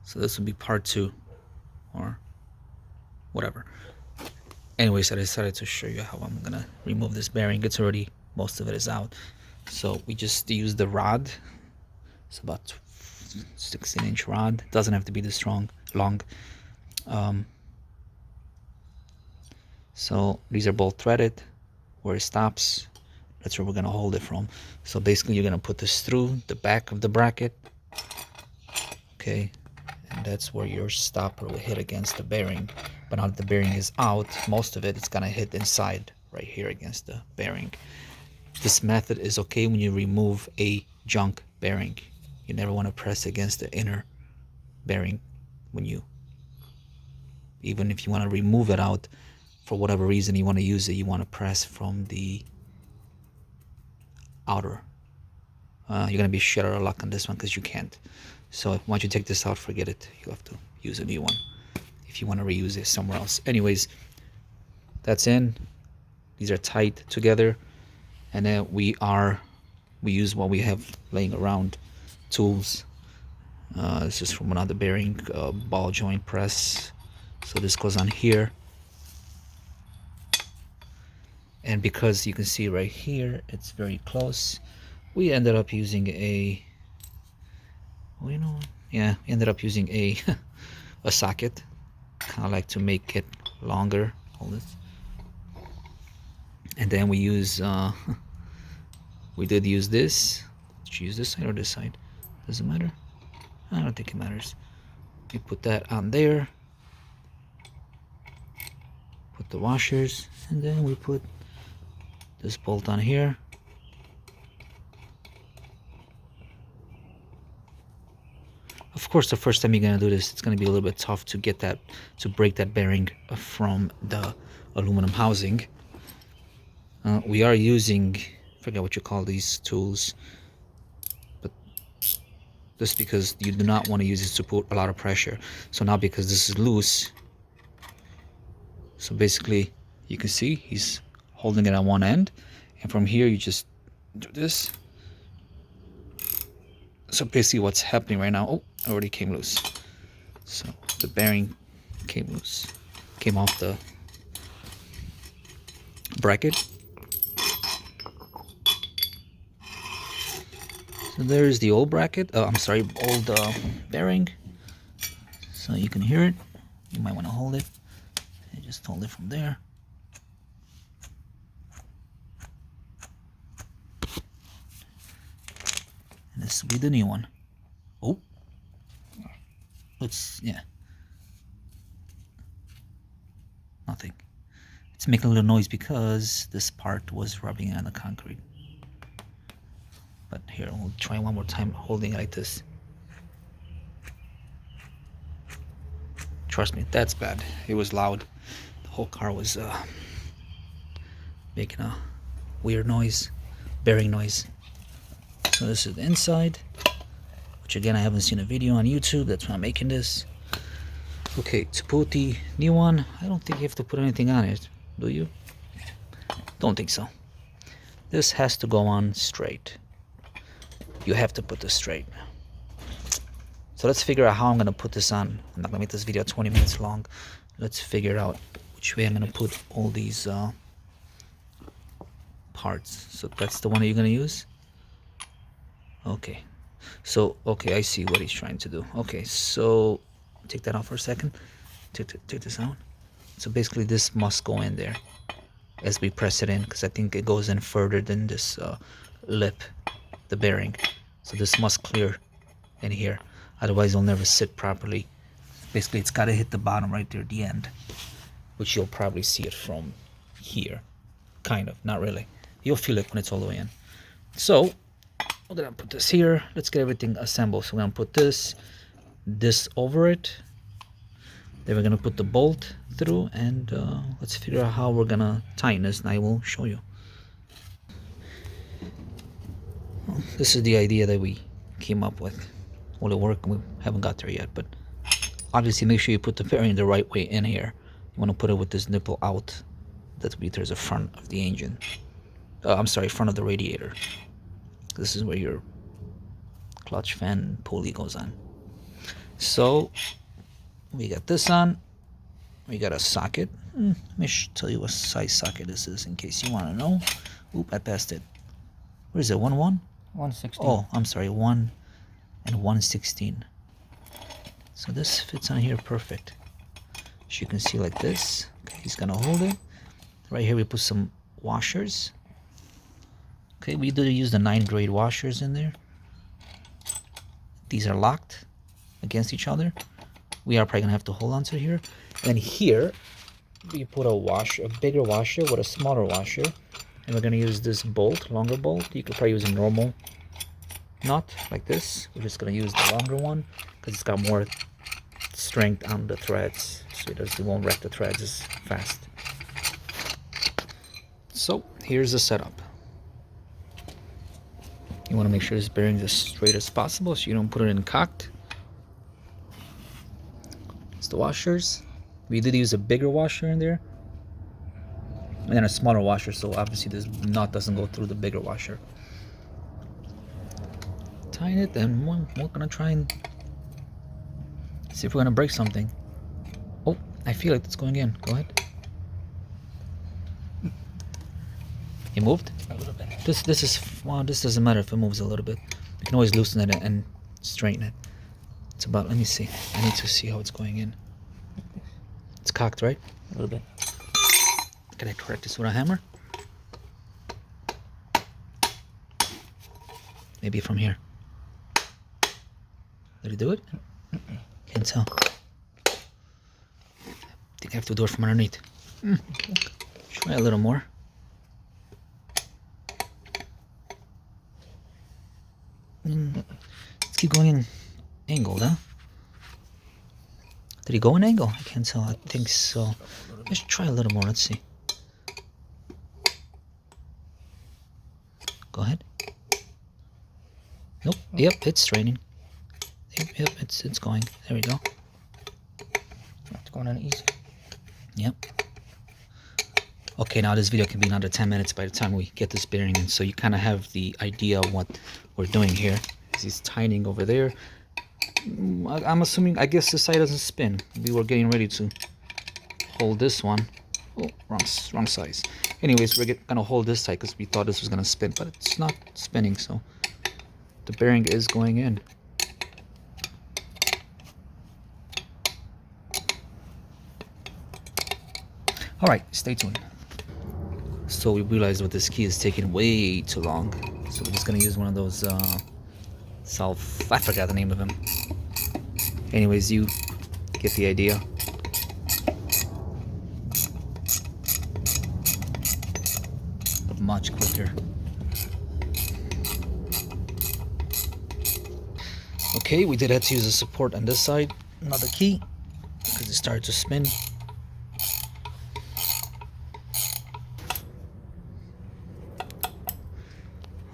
So this would be part 2, or whatever. Anyways, I decided to show you how I'm gonna remove this bearing. It's already, most of it is out. So we just use the rod. It's about 16-inch rod. It doesn't have to be this long. So these are both threaded. Where it stops, that's where we're gonna hold it from. So basically you're gonna put this through the back of the bracket. Okay, and that's where your stopper will hit against the bearing. But now that the bearing is out, most of it's gonna hit inside right here against the bearing. This method is okay when you remove a junk bearing. You never want to press against the inner bearing when you, even if you want to remove it out for whatever reason you want to use it, you want to press from the outer. You're gonna be shit out of luck on this one because you can't. So once you take this out, forget it. You have to use a new one if you want to reuse it somewhere else. Anyways, that's in. These are tight together, and then we use what we have laying around, tools. This is from another bearing, ball joint press. So this goes on here, and because you can see right here it's very close, we ended up using a, well, you know, yeah, ended up using a a socket, kind of like to make it longer. Hold this, and then we use we did use this. Did you use this side or this side? Does it matter? I don't think it matters. We put that on there, put the washers, and then we put this bolt on here. Of course, the first time you're gonna do this, it's gonna be a little bit tough to get that, to break that bearing from the aluminum housing. We are using, I forget what you call these tools, but just because you do not want to use this to put a lot of pressure. So now because this is loose, so basically you can see he's holding it on one end, and from here you just do this. So basically what's happening right now, oh, it already came loose. So the bearing came loose, came off the bracket. So there's the old bracket, I'm sorry, old bearing. So you can hear it. You might want to hold it. And just hold it from there. And this will be the new one. Oh, let's, yeah, nothing. It's making a little noise because this part was rubbing on the concrete. But here, we'll try one more time holding it like this. Trust me, that's bad. It was loud. The whole car was making a weird noise, bearing noise. So this is the inside, which again I haven't seen a video on YouTube. That's why I'm making this. Okay, to put the new one, I don't think you have to put anything on it, do you? Don't think so. This has to go on straight. You have to put this straight. So let's figure out how I'm gonna put this on. I'm not gonna make this video 20 minutes long. Let's figure out which way I'm gonna put all these parts. So that's the one that you're gonna use? Okay. So, okay, I see what he's trying to do. Okay, so take that off for a second. Take this out. So basically this must go in there as we press it in, because I think it goes in further than this lip, the bearing. So this must clear in here, otherwise it'll never sit properly. Basically it's got to hit the bottom right there at the end, which you'll probably see it from here, kind of, not really. You'll feel it when it's all the way in. So we're gonna put this here. Let's get everything assembled. So we're gonna put this over it, then we're gonna put the bolt through, and let's figure out how we're gonna tighten this, and I will show you. Well, this is the idea that we came up with. Will it work? We haven't got there yet, but obviously make sure you put the bearing the right way in here. You want to put it with this nipple out. That meters the front of the engine. I'm sorry, front of the radiator. This is where your clutch fan pulley goes on. So we got this on. We got a socket. Let me tell you what size socket this is in case you want to know. Oop, I passed it. What is it, 1 1? 1/16. Oh, I'm sorry, 1 and 1/16. So this fits on here perfect. As you can see, like this. Okay, he's gonna hold it. Right here we put some washers. Okay, we do use the 9 grade washers in there. These are locked against each other. We are probably gonna have to hold on to here. And here we put a bigger washer with a smaller washer, and we're gonna use this bolt, longer bolt. You could probably use a normal nut like this. We're just gonna use the longer one because it's got more strength on the threads, so it won't wreck the threads as fast. So here's the setup. You want to make sure this bearing is as straight as possible so you don't put it in cocked. It's the washers. We did use a bigger washer in there and then a smaller washer, so obviously this nut doesn't go through the bigger washer. Tighten it, and we're gonna try and see if we're gonna break something. Oh, I feel like it's going in. Go ahead. It moved? A little bit. This doesn't matter if it moves a little bit. You can always loosen it and straighten it. It's about, let me see. I need to see how it's going in. It's cocked, right? A little bit. Can I correct this with a hammer? Maybe from here. Did he do it? Can't tell. I think I have to do it from underneath. Try a little more. Let's keep going in angled, huh? Did he go in angle? I can't tell. I think so. Let's try a little more. Let's see. Go ahead. Nope. Yep, it's straining. Yep, it's going. There we go. It's going in easy. Yep. Okay, now this video can be another 10 minutes by the time we get this bearing in, so you kind of have the idea of what we're doing here. He's tightening over there. I'm assuming, I guess this side doesn't spin. We were getting ready to hold this one. Oh, wrong size. Anyways, we're gonna hold this side because we thought this was gonna spin, but it's not spinning, so the bearing is going in. All right, stay tuned. So we realized with this key is taking way too long, so we're just gonna use one of those I forgot the name of them. Anyways, you get the idea. But much quicker. Okay, we did have to use a support on this side, another key, because it started to spin.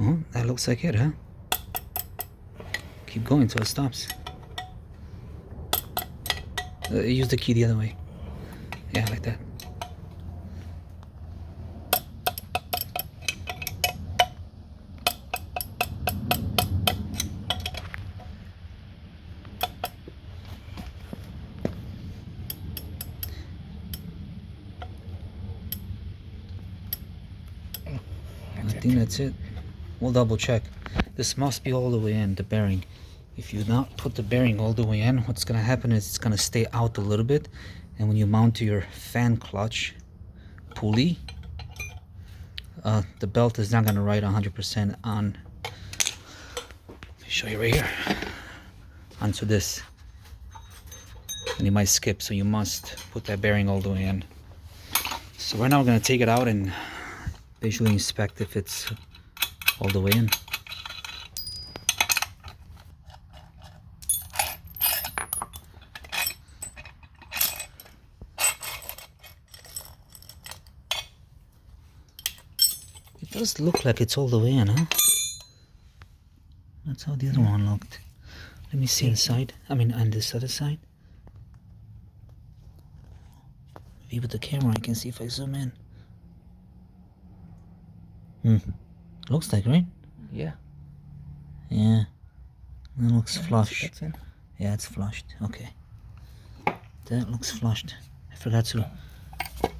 Oh, that looks like it, huh? Keep going until it stops. Use the key the other way. Yeah, like that. I think that's it. We'll double check. This must be all the way in, the bearing. If you not put the bearing all the way in, what's gonna happen is it's gonna stay out a little bit, and when you mount to your fan clutch pulley, the belt is not gonna ride 100% on. Let me show you right here. Onto this, and you might skip, so you must put that bearing all the way in. So right now we're gonna take it out and visually inspect if it's all the way in. It does look like it's all the way in, huh? That's how the other one looked. Let me see inside. I mean, on this other side. Maybe with the camera I can see if I zoom in. Looks like, right? Yeah. Yeah. It looks flush. That's in. Yeah, it's flushed. Okay. That looks flushed. I forgot to... I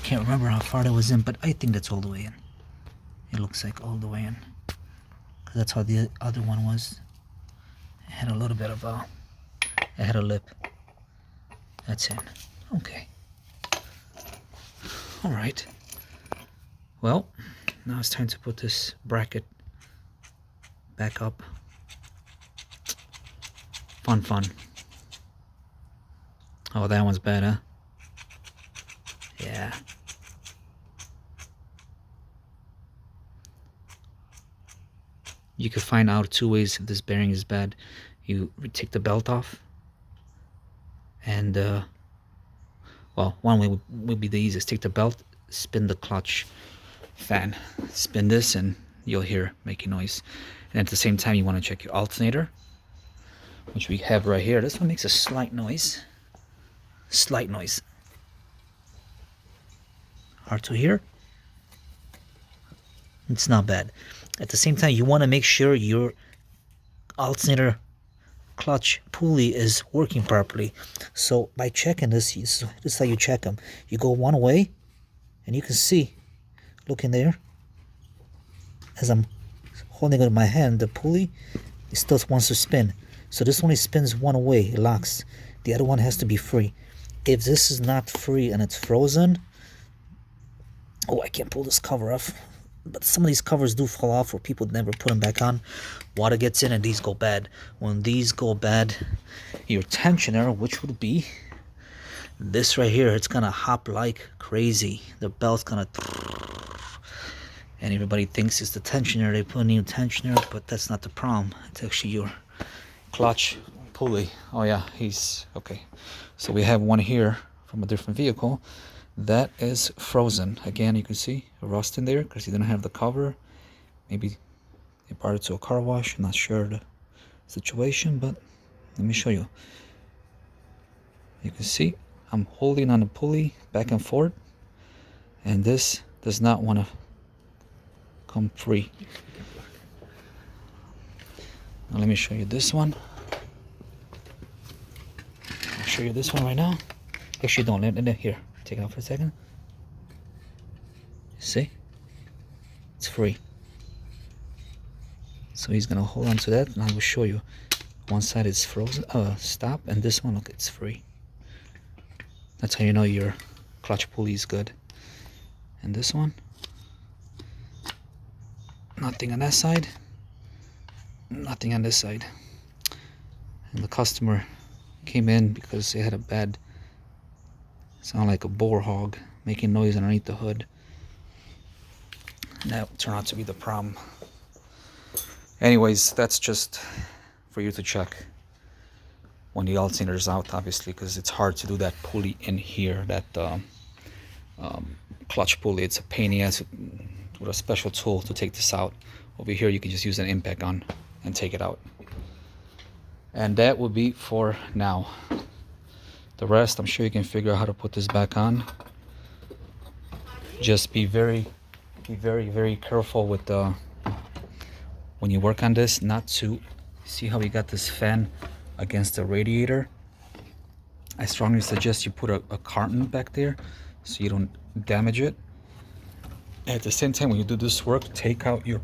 can't remember how far that was in, but I think that's all the way in. It looks like all the way in. Because that's how the other one was. It had a little bit of a... It had a lip. That's in. Okay. Alright. Well, now it's time to put this bracket back up. Fun. Oh, that one's bad, huh? Yeah. You can find out two ways if this bearing is bad. You take the belt off, and well, one way would be the easiest. Take the belt, spin the clutch fan, spin this, and you'll hear making noise. And at the same time, you want to check your alternator, which we have right here. This one makes a slight noise. Slight noise. Hard to hear. It's not bad. At the same time, you want to make sure your alternator clutch pulley is working properly. So by checking this is how you check them. You go one way, and you can see, look in there, as I'm holding it in my hand, the pulley, it still wants to spin. So this only spins one way, it locks. The other one has to be free. If this is not free and it's frozen, oh, I can't pull this cover off. But some of these covers do fall off, or people never put them back on. Water gets in and these go bad. When these go bad, your tensioner, which would be this right here, it's gonna hop like crazy. The belt's gonna... And everybody thinks it's the tensioner. They put a new tensioner, but that's not the problem. It's actually your clutch pulley. Oh yeah, he's... Okay. So we have one here from a different vehicle. That is frozen. Again, you can see rust in there because he didn't have the cover. Maybe they brought it to a car wash. I'm not sure the situation, but let me show you. You can see I'm holding on the pulley back and forth, and this does not want to come free. Now let me show you this one. I'll show you this one right now. Actually, don't let it here. Take it out for a second. See? It's free. So he's gonna hold on to that, and I will show you. One side is frozen, stop, and this one, look, it's free. That's how you know your clutch pulley is good. And this one, nothing on that side, nothing on this side. And the customer came in because they had a bad, sound like a boar hog making noise underneath the hood. And that turned out to be the problem. Anyways, that's just for you to check when the alternator is out, obviously, because it's hard to do that pulley in here, that clutch pulley. It's a pain in the ass with a special tool to take this out. Over here, you can just use an impact gun and take it out. And that would be for now. The rest, I'm sure you can figure out how to put this back on. Just be very careful with when you work on this, not to see how we got this fan against the radiator. I strongly suggest you put a carton back there so you don't damage it. At the same time, when you do this work, take out your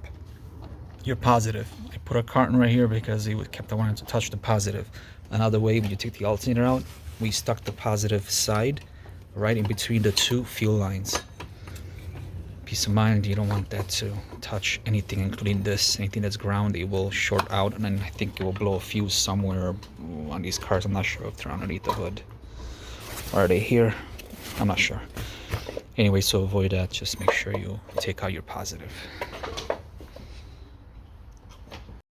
positive. I put a carton right here because he kept wanting to touch the positive. Another way, when you take the alternator out, we stuck the positive side right in between the two fuel lines. Peace of mind, you don't want that to touch anything, including this. Anything that's ground, it will short out, and then I think it will blow a fuse somewhere on these cars. I'm not sure if they're underneath the hood. Or are they here? I'm not sure. Anyway, so avoid that. Just make sure you take out your positive.